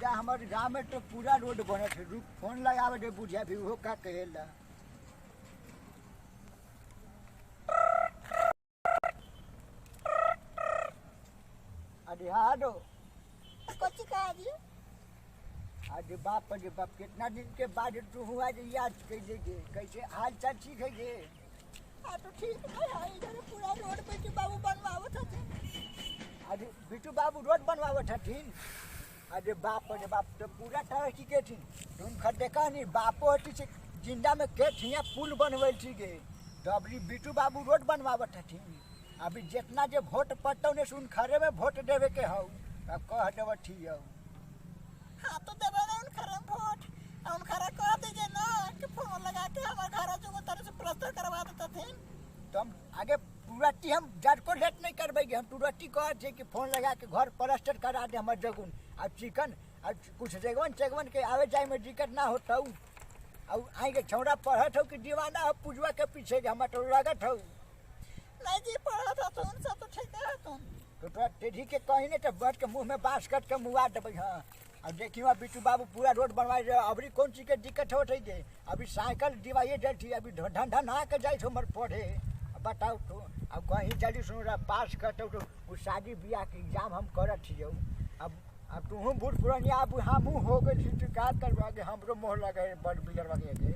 जा हमारे गाँव में तो पूरा रोड बने थे। रुक फोन लगावे दे बुझिया भी वो का कहेला। अरे हाडो कोची कहा जी? अरे बाप कितना दिन के बाद तू हुआ जे याद कैसे गे कैसे हाल चाल ठीक है गे? हाँ तो ठीक है। इधर पूरा रोड पे के बाबू बनवावत थे। अरे बिटू बाबू रोड बनवावत हथिन। अरे बाप तो पूरा तरक्की के थी। तुम खर देखा नहीं बापो हटी से जिंदा में के थिया पुल बनवे थी गे। तो अभी बिटू बाबू रोड बनवावत हथिन। अभी जितना जे वोट पड़ता उन्हें सुन खरे में वोट देवे के हौ अब कह देव ठीक हौ। हाँ तो देवे ना उन खरम वोट उन खरा कह दीजिए ना कि फोन लगा के हमारे घर जो तरह से प्लास्टर करवा देते थे। तो हम आगे पूरा टी हम जड़ को लेट नहीं करबेगे। हम तुरंत कह थे कि फोन लगा के घर प्लास्टर करा दे हमारे जगुन। अब चिकन अब कुछ जगवन के आवे जाए में दिक्कत ना होता हूँ। अब आएंगे छौड़ा पढ़त हो कि दीवाना हो पूजवा के पीछे हमारे तो लागत हो। नहीं जी पढ़ा था तो उन सब तो ठीक है तुम। तो तोरा टेढ़ी के कहीं नहीं तो बैठ के मुँह में बांस कट के मुआ देवे। हाँ अब देखियो बिटू बाबू पूरा रोड बनवाए रहे। अभी कौन चीज के दिक्कत हो रही है? अभी साइकिल दिवाइए दे थी। अभी ढंढा नहा के जाए मर पढ़े। बताओ तो अब कहीं जल्दी सुन रहा पास करते तो वो शादी ब्याह के एग्जाम हम करत थी। अब तू बूढ़ पुरानिया अब हम हो गए तो क्या करवा हमरो मोह लगे बड़ बिगड़ वगे।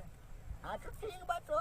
हाँ तो ठीक बात हो।